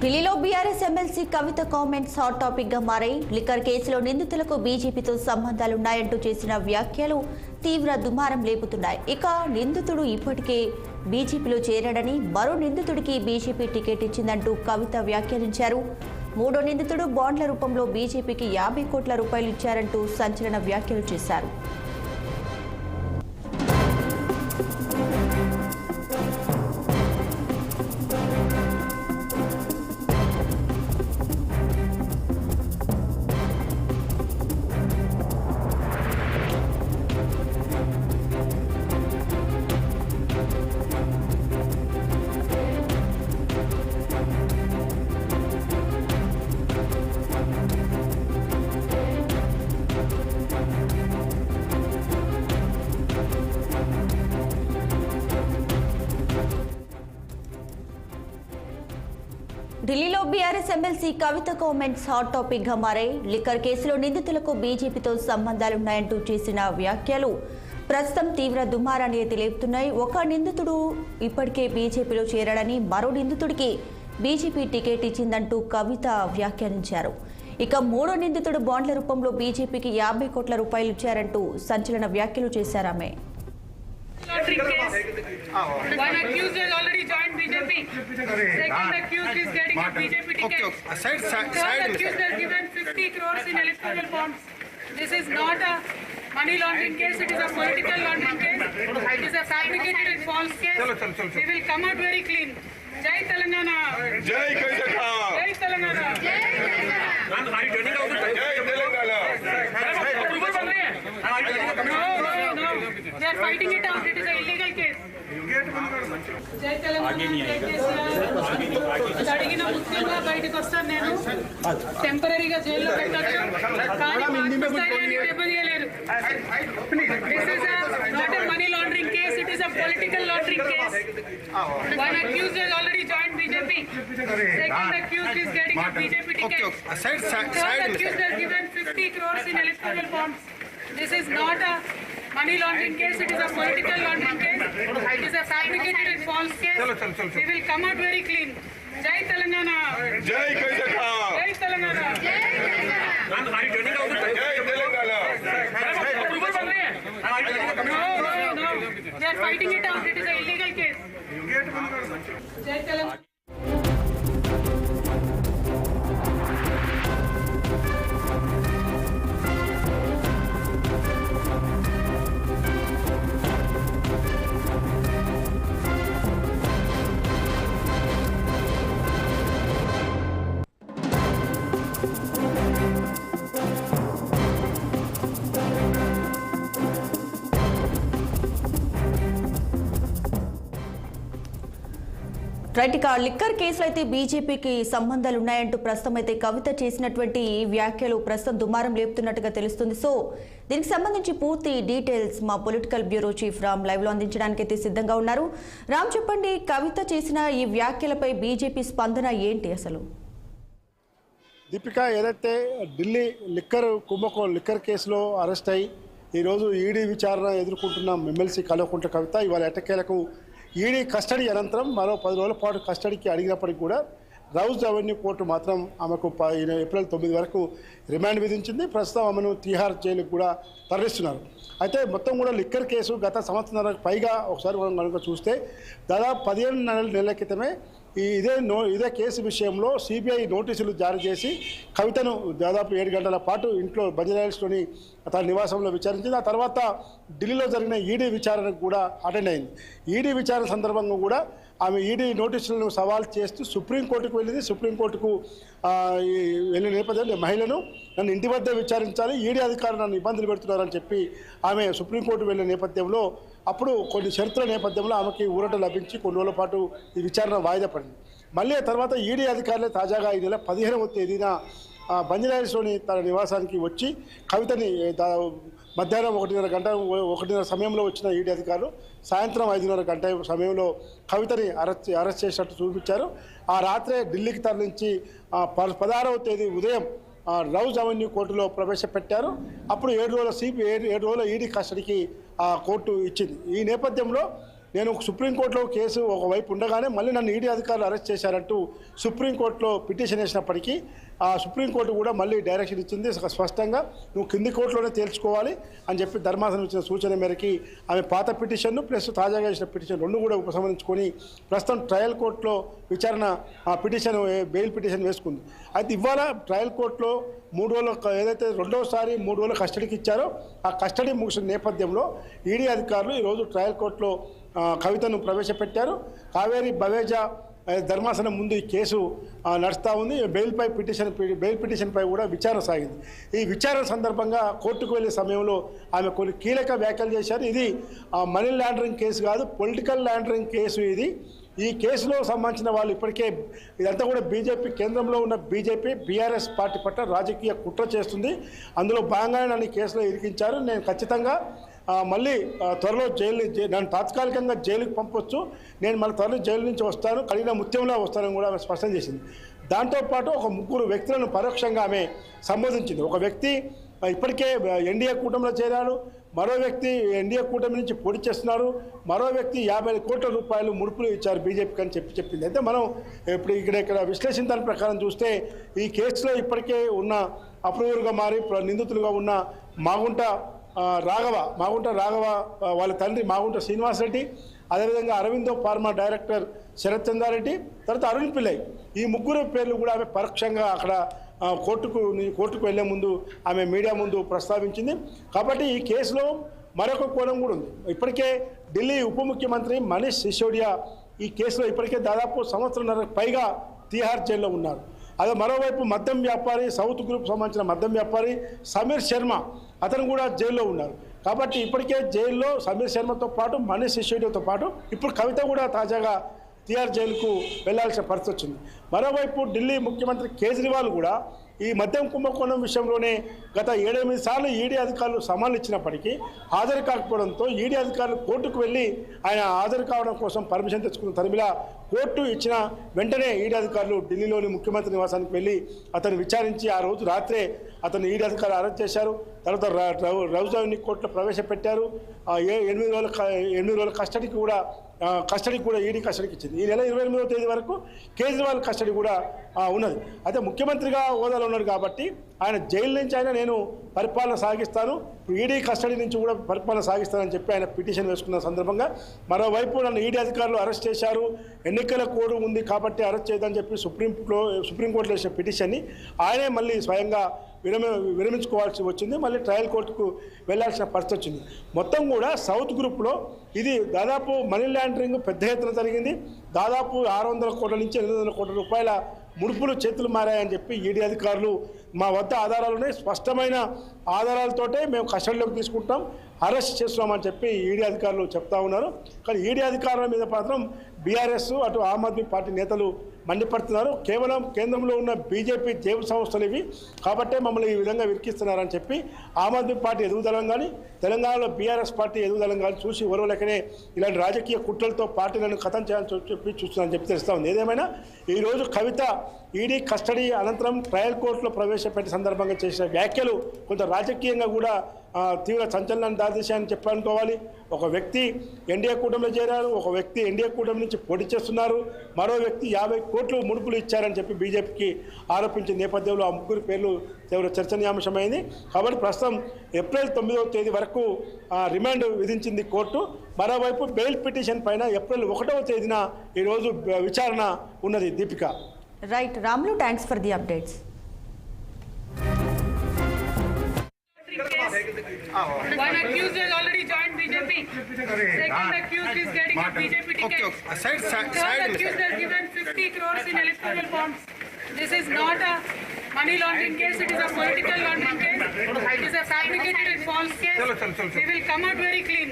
ఢిల్లీలో BRS MLC కవిత comments hot topic గా మారాయి. లిక్కర్ కేసులో నిందితులకు బీజేపీతో సంబంధాలున్నాయంటూ చేసిన వ్యాఖ్యలు తీవ్ర దుమారం లేపుతున్నాయి. ఇక నిందితుడు ఇప్పటికే బీజేపీలో చేరాడని, మరో నిందితుడికి బీజేపీ టికెట్ ఇచ్చిందంటూ కవిత వ్యాఖ్యానించారు. మూడో నిందితుడు బాండ్ల రూపంలో బీజేపీకి 50 కోట్ల రూపాయలు ఇచ్చారంటూ సంచలన వ్యాఖ్యలు చేశారు. ఢిల్లీలో బీఆర్ఎస్ ఎమ్మెల్సీ కవిత కామెంట్స్ హాట్ టాపిక్ గా మారాయి. లిక్కర్ కేసులో నిందితులకు బీజేపీతో సంబంధాలున్నాయంటూ చేసిన వ్యాఖ్యలు ప్రస్తుతం తీవ్ర దుమారాన్ని లేపుతున్నాయి. ఒక నిందితుడు ఇప్పటికే బీజేపీలో చేరాడని, మరో నిందితుడికి బీజేపీ టికెట్ ఇచ్చిందంటూ కవిత వ్యాఖ్యానించారు. ఇక మూడో నిందితుడు బాండ్ల రూపంలో బీజేపీకి 50 కోట్ల రూపాయలు ఇచ్చారంటూ సంచలన వ్యాఖ్యలు చేశారు ఆమె. One accused has already joined BJP. Second accused is getting a BJP ticket. Third accused has given 50 crores in electoral bonds. This is not a money laundering case. It is a political laundering case. It is a fabricated and false case. We will come out very clean. Jai Telangana. Jai Karnataka. Jai Telangana. Jai Telangana. No. They are fighting it out. It is an illegal case. జై తెలంగాణ అడిగిన ముఖ్యంగా బయటకు వస్తాను. నేను టెంపరీగా జైల్లో పెట్టచ్చు, కానీ ఇవ్వలేదు. This is not a money laundering case, it is a political laundering case. One accused has already joined BJP. Second accused is getting a BJP ticket. Third accused has given 50 crores in electoral bonds. This is not a money laundering case. It is a political laundering case. It is a fabricated and false case. We will come out very clean. Jai Telangana. Jai Karnataka. Jai Telangana. Jai Telangana. No. They are fighting it out. It is an illegal case. Jai Telangana. Right, ఇక liquor కేసులో అయితే బీజేపీకి సంబంధాలు ఉన్నాయంటూ ప్రస్తుతం అయితే కవిత చేసినటువంటి వ్యాఖ్యలు ప్రస్తుతం దుమారం లేపుతున్నట్టుగా తెలుస్తుంది. సో దీనికి సంబంధించి పూర్తి డీటెయిల్స్ మా political bureau chief Ram live లో అందించడానికి అయితే సిద్ధంగా ఉన్నారు. రామ్, చెప్పండి, కవిత చేసిన ఈ వ్యాఖ్యలపై బీజేపీ స్పందన ఏంటి అసలు? దీపిక, ఏదైతే ఢిల్లీ లిక్కర్ కేసులో అరెస్ట్ అయ్యి ఈరోజు ఈడీ విచారణ ఎదుర్కొంటున్న ఎమ్మెల్సీ కల్వకుంట్ల కవిత ఇవాళ ఎట్టకేలకు ఈడీ కస్టడీ అనంతరం మరో 10 రోజుల పాటు కస్టడీకి అడిగినప్పటికీ కూడా రౌజ్ అవెన్యూ కోర్టు మాత్రం ఆమెకు ఏప్రిల్ 9 వరకు రిమాండ్ విధించింది. ప్రస్తుతం ఆమెను తిహార్ జైలుకు కూడా తరలిస్తున్నారు. అయితే మొత్తం కూడా లిక్కర్ కేసు గత సంవత్సరానికి పైగా ఒకసారి మనం కనుక చూస్తే దాదాపు 15 నెలల క్రితమే ఇదే కేసు విషయంలో సిబిఐ నోటీసులు జారీ చేసి కవితను దాదాపు 7 గంటల పాటు ఇంట్లో బంజారాహిల్స్లోని తన నివాసంలో విచారించింది. ఆ తర్వాత ఢిల్లీలో జరిగిన ఈడీ విచారణకు కూడా అటెండ్ అయింది. ఈడీ విచారణ సందర్భంగా కూడా ఆమె ఈడీ నోటీసులను సవాల్ చేస్తూ సుప్రీంకోర్టుకు వెళ్ళింది. సుప్రీంకోర్టుకు వెళ్ళిన నేపథ్యంలో మహిళను నన్ను ఇంటి వద్ద విచారించాలి, ఈడీ అధికారులు నన్ను ఇబ్బందులు పెడుతున్నారని చెప్పి ఆమె సుప్రీంకోర్టు వెళ్ళిన నేపథ్యంలో అప్పుడు కొన్ని షరతుల నేపథ్యంలో ఆమెకి ఊరట లభించి కొన్ని రోజుల పాటు ఈ విచారణ వాయిదా పడింది. మళ్ళీ ఆ తర్వాత ఈడీ అధికారులే తాజాగా ఈ నెల 15వ తేదీన బంజారాహిల్స్లోని తన నివాసానికి వచ్చి కవితని మధ్యాహ్నం 1:30 సమయంలో వచ్చిన ఈడీ అధికారులు సాయంత్రం 5:30 సమయంలో కవితని అరెస్ట్ చేసినట్టు చూపించారు. ఆ రాత్రే ఢిల్లీకి తరలించి 16వ తేదీ ఉదయం రౌజ్ అవెన్యూ కోర్టులో ప్రవేశపెట్టారు. అప్పుడు 7 రోజుల ఈడీ కస్టడీకి కోర్టు ఇచ్చింది. ఈ నేపథ్యంలో నేను సుప్రీంకోర్టులో కేసు ఒకవైపు ఉండగానే మళ్ళీ నన్ను ఈడీ అధికారులు అరెస్ట్ చేశారంటూ సుప్రీంకోర్టులో పిటిషన్ వేసినప్పటికీ ఆ సుప్రీంకోర్టు కూడా మళ్ళీ డైరెక్షన్ ఇచ్చింది స్పష్టంగా నువ్వు కింది కోర్టులోనే తేల్చుకోవాలి అని చెప్పి ధర్మాసనం ఇచ్చిన సూచన మేరకి ఆమె పాత పిటిషన్ను ప్లస్ తాజాగా ఇచ్చిన పిటిషన్ రెండు కూడా ఉపసంహరించుకొని ప్రస్తుతం ట్రయల్ కోర్టులో విచారణ పిటిషన్ బెయిల్ పిటిషన్ వేసుకుంది. అయితే ఇవాళ ట్రయల్ కోర్టులో 3 రోజులు ఏదైతే రెండోసారి 3 రోజులు కస్టడీకి ఇచ్చారో ఆ కస్టడీ ముగిసిన నేపథ్యంలో ఈడీ అధికారులు ఈరోజు ట్రయల్ కోర్టులో కవితను ప్రవేశపెట్టారు. కావేరీ బవేజా ధర్మాసనం ముందు ఈ కేసు నడుస్తూ ఉంది. బెయిల్ పిటిషన్పై కూడా విచారణ సాగింది. ఈ విచారణ సందర్భంగా కోర్టుకు వెళ్ళే సమయంలో ఆమె కొన్ని కీలక వ్యాఖ్యలు చేశారు. ఇది మనీ లాండరింగ్ కేసు కాదు, పొలిటికల్ లాండరింగ్ కేసు ఇది. ఈ కేసులో సంబంధించిన వాళ్ళు ఇప్పటికే ఇదంతా కూడా బీజేపీ కేంద్రంలో ఉన్న బీఆర్ఎస్ పార్టీ పట్ల రాజకీయ కుట్ర చేస్తుంది. అందులో భాగంగానే నన్ను ఈ కేసులో ఇరికించారు. నేను ఖచ్చితంగా మళ్ళీ త్వరలో నన్ను తాత్కాలికంగా జైలుకి పంపొచ్చు, నేను మళ్ళీ త్వరలో జైలు నుంచి వస్తాను, కలిగిన ముత్యంలా వస్తానని కూడా ఆమె స్పష్టం చేసింది. దాంతోపాటు ఒక 3 వ్యక్తులను పరోక్షంగా ఆమె సంబోధించింది. ఒక వ్యక్తి ఇప్పటికే ఎన్డీఏ కూటమిలో చేరాడు, మరో వ్యక్తి ఎన్డీఏ కూటమి నుంచి పోటీ చేస్తున్నారు, మరో వ్యక్తి 50 కోట్ల రూపాయలు ముడుపులు ఇచ్చారు బీజేపీకి అని చెప్పింది. అయితే మనం ఇప్పుడు ఇక్కడ విశ్లేషించిన ప్రకారం చూస్తే ఈ కేసులో ఇప్పటికే ఉన్న అప్రూవర్గా మారి నిందితులుగా ఉన్న మాగుంట రాఘవ వాళ్ళ తండ్రి మాగుంట శ్రీనివాసరెడ్డి, అదేవిధంగా అరవిందో ఫార్మా డైరెక్టర్ శరత్ చంద్రారెడ్డి, తర్వాత అరుణ్ పిల్లై, ఈ 3 పేర్లు కూడా ఆమె పరోక్షంగా అక్కడ కోర్టుకు వెళ్లే ముందు ఆమె మీడియా ముందు ప్రస్తావించింది. కాబట్టి ఈ కేసులో మరొక కోణం కూడా ఉంది. ఇప్పటికే ఢిల్లీ ఉప ముఖ్యమంత్రి మనీష్ సిసోడియా ఈ కేసులో ఇప్పటికే దాదాపు 1.5 సంవత్సరాల పైగా తిహార్ జైల్లో ఉన్నారు. అదే మరోవైపు మద్యం వ్యాపారి, సౌత్ గ్రూప్ సంబంధించిన మద్యం వ్యాపారి సమీర్ శర్మ అతను కూడా జైల్లో ఉన్నారు. కాబట్టి ఇప్పటికే జైల్లో సమీర్ శర్మతో పాటు మనీష్ సిసోడియాతో పాటు ఇప్పుడు కవిత కూడా తాజాగా తిహార్ జైలుకు వెళ్లాల్సిన పరిస్థితి వచ్చింది. మరోవైపు ఢిల్లీ ముఖ్యమంత్రి కేజ్రీవాల్ కూడా ఈ మద్యం కుంభకోణం విషయంలోనే గత 7-8 సార్లు ఈడీ అధికారులు సమాన్లు ఇచ్చినప్పటికీ హాజరు కాకపోవడంతో ఈడీ అధికారులు కోర్టుకు వెళ్ళి ఆయన హాజరు కావడం కోసం పర్మిషన్ తెచ్చుకున్న తరిమిలా కోర్టు ఇచ్చిన వెంటనే ఈడీ అధికారులు ఢిల్లీలోని ముఖ్యమంత్రి నివాసానికి వెళ్ళి అతను విచారించి ఆ రోజు రాత్రే అతను ఈడీ అధికారులు అరెస్ట్ చేశారు. తర్వాత రౌజావిని కోర్టులో ప్రవేశపెట్టారు. 8 రోజుల కస్టడీకి కూడా ఈడీ కస్టడీకి ఇచ్చింది. ఈ నెల 28వ తేదీ వరకు కేజ్రీవాల్ కస్టడీ కూడా ఉన్నది. అయితే ముఖ్యమంత్రిగా హోదాలో ఉన్నాడు కాబట్టి ఆయన జైలు నుంచి అయినా నేను పరిపాలన సాగిస్తాను, ఈడీ కస్టడీ నుంచి కూడా పరిపాలన సాగిస్తానని చెప్పి ఆయన పిటిషన్ వేసుకున్న సందర్భంగా మరోవైపు నన్ను ఈడీ అధికారులు అరెస్ట్ చేశారు, ఎన్నికల కోడ్ ఉంది కాబట్టి అరెస్ట్ చేయదని చెప్పి సుప్రీంకోర్టులో వేసిన పిటిషన్ని ఆయనే మళ్ళీ స్వయంగా విరమించుకోవాల్సి వచ్చింది. మళ్ళీ ట్రయల్ కోర్టుకు వెళ్లాల్సిన పరిస్థితి వచ్చింది. మొత్తం కూడా సౌత్ గ్రూప్లో ఇది దాదాపు మనీ లాండరింగ్ పెద్ద ఎత్తున జరిగింది. దాదాపు 600 కోట్ల నుంచి 800 కోట్ల రూపాయల ముడుపులు చేతులు మారాయని చెప్పి ఈడీ అధికారులు మా వద్ద ఆధారాలున్నాయి, స్పష్టమైన ఆధారాలతోటే మేము కస్టడీలోకి తీసుకుంటాం, అరెస్ట్ చేస్తున్నామని చెప్పి ఈడీ అధికారులు చెప్తా ఉన్నారు. కానీ ఈడీ అధికారుల మీద మాత్రం బీఆర్ఎస్ అటు ఆమ్ ఆద్మీ పార్టీ నేతలు మండిపడుతున్నారు. కేవలం కేంద్రంలో ఉన్న బీజేపీ జేబు సంస్థలు ఇవి కాబట్టే మమ్మల్ని ఈ విధంగా విరికిస్తున్నారని చెప్పి ఆమ్ ఆద్మీ పార్టీ ఎదుగుదలం కానీ తెలంగాణలో బీఆర్ఎస్ పార్టీ ఎదుగుదలం కానీ చూసి ఓర్వలేకనే ఇలాంటి రాజకీయ కుట్రలతో పార్టీలను ఖతం చేయాలని చెప్పి చూస్తున్నారని చెప్పి తెలుస్తూ ఉంది. ఏదేమైనా ఈరోజు కవిత ఈడీ కస్టడీ అనంతరం ట్రయల్ కోర్టులో ప్రవేశపెట్టే సందర్భంగా చేసిన వ్యాఖ్యలు కొంత రాజకీయంగా కూడా తీవ్ర సంచలనాన్ని దారితీశాయని చెప్పనుకోవాలి. ఒక వ్యక్తి ఎన్డీఏ కూటమిలో చేరారు, ఒక వ్యక్తి ఎన్డీఏ కూటమి నుంచి పోటీ చేస్తున్నారు, మరో వ్యక్తి 50 కోట్లు ముడుపులు ఇచ్చారని చెప్పి బీజేపీకి ఆరోపించిన నేపథ్యంలో ఆ 3 పేర్లు తీవ్ర చర్చనీయాంశమైంది. కాబట్టి ప్రస్తుతం ఏప్రిల్ 9వ తేదీ వరకు రిమాండ్ విధించింది కోర్టు. మరోవైపు బెయిల్ పిటిషన్ పైన ఏప్రిల్ 1వ తేదీన ఈరోజు విచారణ ఉన్నది. Deepika. Right Ramulu, thanks for the updates. One accused has already joined BJP. Second accused is getting a BJP ticket. Third accused has given 50 crores in electoral bonds. This is not a money laundering case, it is a political laundering case. It is a fabricated and false case. We will come out very clean.